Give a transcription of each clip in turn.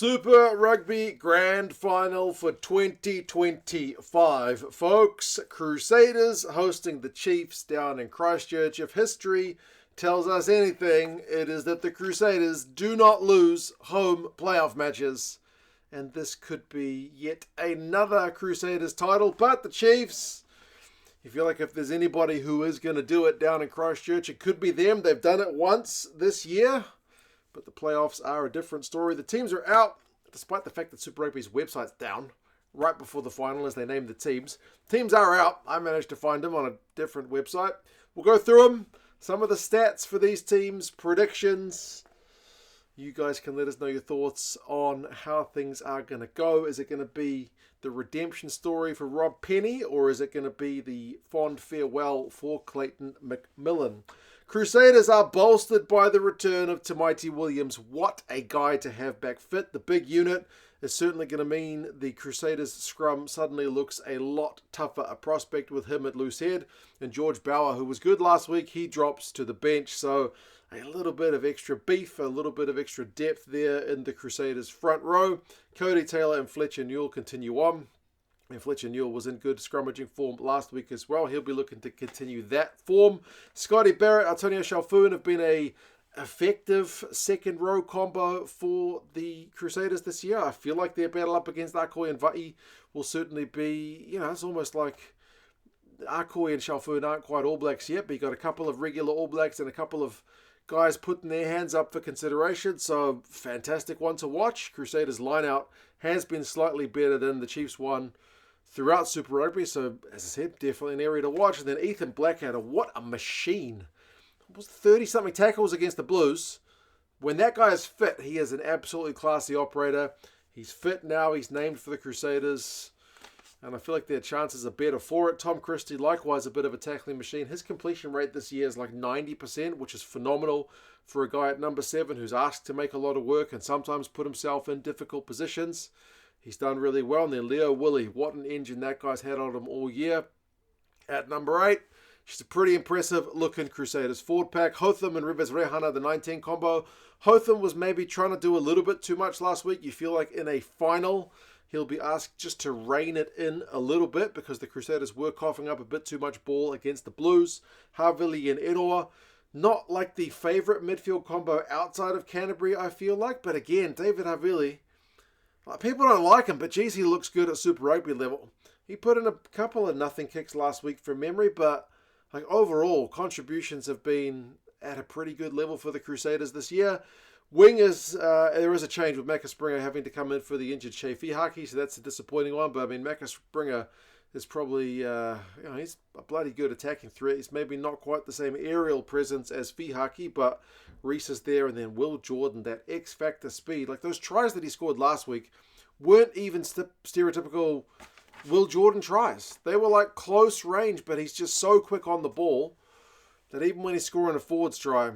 Super Rugby Grand Final for 2025, folks. Crusaders hosting the Chiefs down in Christchurch. If history tells us anything, it is that the Crusaders do not lose home playoff matches. And this could be yet another Crusaders title. But the Chiefs, you feel like if there's anybody who is going to do it down in Christchurch, it could be them. They've done it once this year. But the playoffs are a different story. The teams are out, despite the fact that Super Rugby's website's down right before the final as they name the teams. Teams are out. I managed to find them on a different website. We'll go through them. Some of the stats for these teams, predictions. You guys can let us know your thoughts on how things are going to go. Is it going to be the redemption story for Rob Penny, or is it going to be the fond farewell for Clayton McMillan? Crusaders are bolstered by the return of Tamaiti Williams. What a guy to have back fit. The big unit is certainly going to mean the Crusaders scrum suddenly looks a lot tougher a prospect with him at loose head. And George Bauer, who was good last week, he drops to the bench. So a little bit of extra beef, a little bit of extra depth there in the Crusaders front row. Cody Taylor and Fletcher Newell continue on. And Fletcher Newell was in good scrummaging form last week as well. He'll be looking to continue that form. Scotty Barrett, Antonio Chalfoun have been a effective second row combo for the Crusaders this year. I feel like their battle up against Akoi and Va'i will certainly be, it's almost like Akoi and Chalfoun aren't quite All Blacks yet, but you got a couple of regular All Blacks and a couple of guys putting their hands up for consideration. So fantastic one to watch. Crusaders lineout has been slightly better than the Chiefs one throughout Super Rugby, so as I said, definitely an area to watch. And then Ethan Blackadder, what a machine. It was 30-something tackles against the Blues. When that guy is fit, he is an absolutely classy operator. He's fit now, he's named for the Crusaders, and I feel like their chances are better for it. Tom Christie, likewise, a bit of a tackling machine. His completion rate this year is like 90%, which is phenomenal for a guy at number 7 who's asked to make a lot of work and sometimes put himself in difficult positions. He's done really well. And then Leo Willie, what an engine that guy's had on him all year. At number 8, she's a pretty impressive looking Crusaders forward pack. Hotham and Rivers Rehana, the 19 combo. Hotham was maybe trying to do a little bit too much last week. You feel like in a final, he'll be asked just to rein it in a little bit because the Crusaders were coughing up a bit too much ball against the Blues. Havili and Enoa, not like the favourite midfield combo outside of Canterbury, I feel like. But again, David Havili, people don't like him, but geez, he looks good at Super Rugby level. He put in a couple of nothing kicks last week from memory, but like overall, contributions have been at a pretty good level for the Crusaders this year. Wingers, there is a change with Macca Springer having to come in for the injured Shea Fihaki, so that's a disappointing one. But I mean, Macca Springer is probably, he's a bloody good attacking threat. He's maybe not quite the same aerial presence as Fihaki, but Reese is there, and then Will Jordan, that X-Factor speed. Like those tries that he scored last week weren't even stereotypical Will Jordan tries. They were like close range, but he's just so quick on the ball that even when he's scoring a forwards try,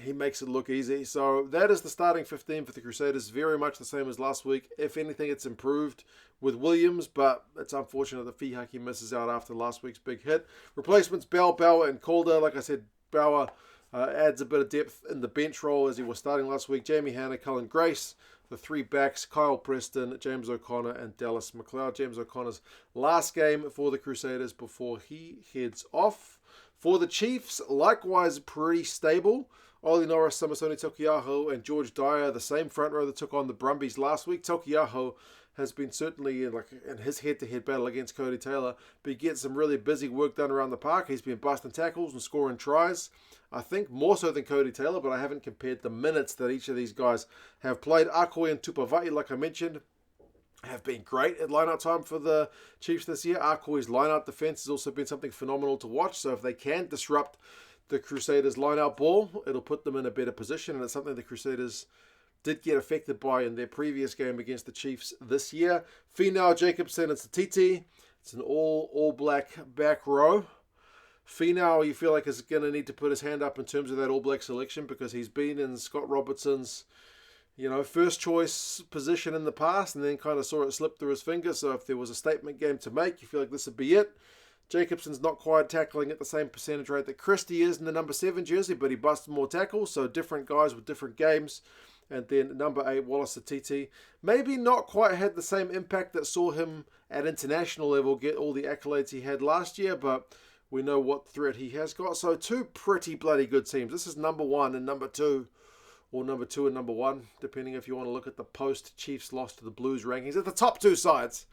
he makes it look easy. So that is the starting 15 for the Crusaders. Very much the same as last week. If anything, it's improved with Williams, but it's unfortunate that Fihaki misses out after last week's big hit. Replacements, Bell, Bauer, and Calder. Like I said, Bauer adds a bit of depth in the bench role as he was starting last week. Jamie Hanna, Cullen Grace, the 3 backs, Kyle Preston, James O'Connor, and Dallas McLeod. James O'Connor's last game for the Crusaders before he heads off. For the Chiefs, likewise pretty stable. Ollie Norris, Samasoni Tokiaho, and George Dyer, the same front row that took on the Brumbies last week. Tokiaho has been certainly in his head-to-head battle against Cody Taylor, but he gets some really busy work done around the park. He's been busting tackles and scoring tries, I think more so than Cody Taylor, but I haven't compared the minutes that each of these guys have played. Akoi and Tupavai, like I mentioned, have been great at line-out time for the Chiefs this year. Akoi's line-out defense has also been something phenomenal to watch, so if they can disrupt the Crusaders' line-out ball, it'll put them in a better position, and it's something the Crusaders did get affected by in their previous game against the Chiefs this year. Finau, Jacobson, and Satiti. It's an all black back row. Finau, you feel like, is going to need to put his hand up in terms of that All Black selection because he's been in Scott Robertson's, first choice position in the past and then kind of saw it slip through his fingers. So if there was a statement game to make, you feel like this would be it. Jacobson's not quite tackling at the same percentage rate that Christie is in the number 7 jersey, but he busted more tackles, so different guys with different games. And then number 8, Wallace Atiti. Maybe not quite had the same impact that saw him at international level get all the accolades he had last year, but we know what threat he has got. So 2 pretty bloody good teams. This is number 1 and number 2, or number 2 and number 1, depending if you want to look at the post-Chiefs loss to the Blues rankings. At the top 2 sides,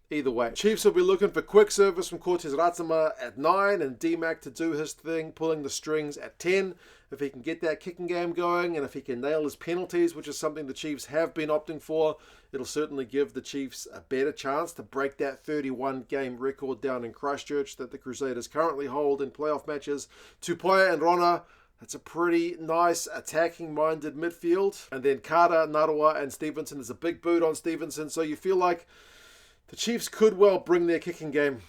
either way. Chiefs will be looking for quick service from Cortez Ratzama at 9 and D-Mac to do his thing, pulling the strings at 10. If he can get that kicking game going and if he can nail his penalties, which is something the Chiefs have been opting for, it'll certainly give the Chiefs a better chance to break that 31-game record down in Christchurch that the Crusaders currently hold in playoff matches. Tupoia and Rona, that's a pretty nice attacking-minded midfield. And then Carter, Narawa, and Stevenson. There's a big boot on Stevenson, so you feel like the Chiefs could well bring their kicking game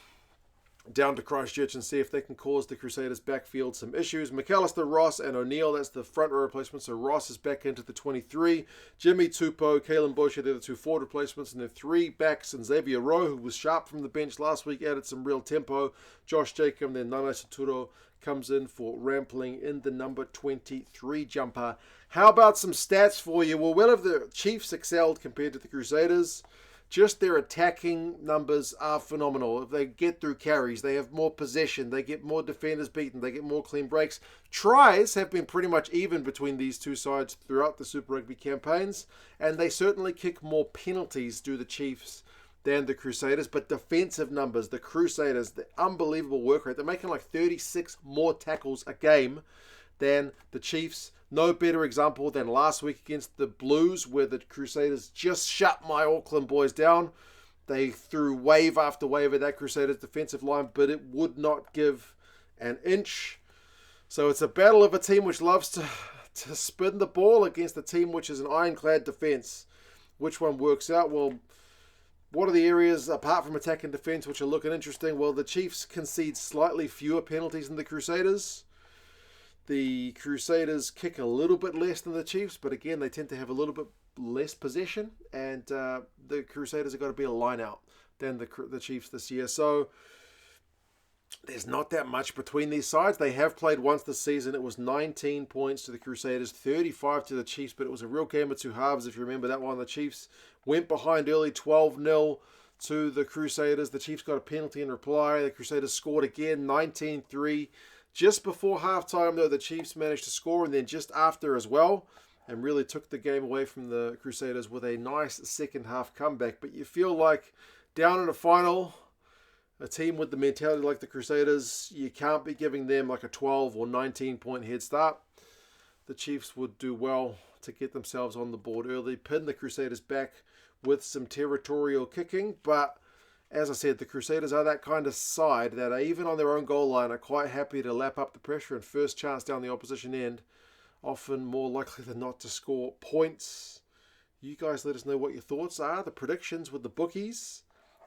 down to Christchurch and see if they can cause the Crusaders' backfield some issues. McAllister, Ross, and O'Neill, that's the front row replacements. So Ross is back into the 23. Jimmy, Tupou, Kalen Bush, they're the 2 forward replacements. And then 3 backs, and Xavier Rowe, who was sharp from the bench last week, added some real tempo. Josh Jacob, then Nana Saturo comes in for Rampling in the number 23 jumper. How about some stats for you? Well, where have the Chiefs excelled compared to the Crusaders? Just their attacking numbers are phenomenal. If they get through carries, they have more possession, they get more defenders beaten, they get more clean breaks. Tries have been pretty much even between these 2 sides throughout the Super Rugby campaigns, and they certainly kick more penalties, do the Chiefs, than the Crusaders. But defensive numbers, the Crusaders, the unbelievable work rate, they're making like 36 more tackles a game than the Chiefs. No better example than last week against the Blues, where the Crusaders just shut my Auckland boys down. They threw wave after wave at that Crusaders defensive line, but it would not give an inch. So it's a battle of a team which loves to spin the ball against a team which is an ironclad defense. Which one works out? Well, what are the areas, apart from attack and defense, which are looking interesting? Well, the Chiefs concede slightly fewer penalties than the Crusaders. The Crusaders kick a little bit less than the Chiefs, but again, they tend to have a little bit less possession, and the Crusaders have got to be a line out than the Chiefs this year. So there's not that much between these sides. They have played once this season. It was 19 points to the Crusaders, 35 to the Chiefs, but it was a real game of 2 halves. If you remember that one, the Chiefs went behind early, 12-0 to the Crusaders. The Chiefs got a penalty in reply. The Crusaders scored again, 19-3. Just before halftime, though, the Chiefs managed to score, and then just after as well, and really took the game away from the Crusaders with a nice second half comeback. But you feel like down in a final, a team with the mentality like the Crusaders, you can't be giving them like a 12 or 19 point head start. The Chiefs would do well to get themselves on the board early, pin the Crusaders back with some territorial kicking, but as I said, the Crusaders are that kind of side that are, even on their own goal line, are quite happy to lap up the pressure and first chance down the opposition end, often more likely than not to score points. You guys let us know what your thoughts are. The predictions with the bookies,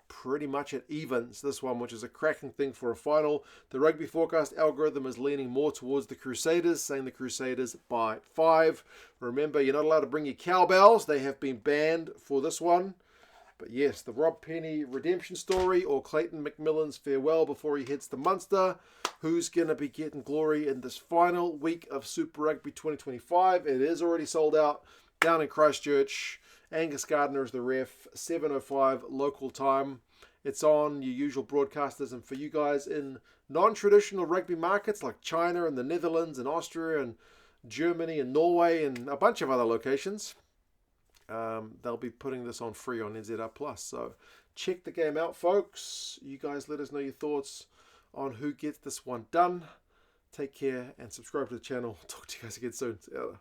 pretty much at evens, this one, which is a cracking thing for a final. The Rugby Forecast algorithm is leaning more towards the Crusaders, saying the Crusaders by 5. Remember, you're not allowed to bring your cowbells. They have been banned for this one. But yes, the Rob Penny redemption story, or Clayton McMillan's farewell before he heads to Munster. Who's going to be getting glory in this final week of Super Rugby 2025? It is already sold out down in Christchurch. Angus Gardner is the ref, 7:05 local time. It's on your usual broadcasters, and for you guys in non-traditional rugby markets like China and the Netherlands and Austria and Germany and Norway and a bunch of other locations, they'll be putting this on free on NZR Plus. So check the game out, folks. You guys let us know your thoughts on who gets this one done. Take care and subscribe to the channel. Talk to you guys again soon. See you later.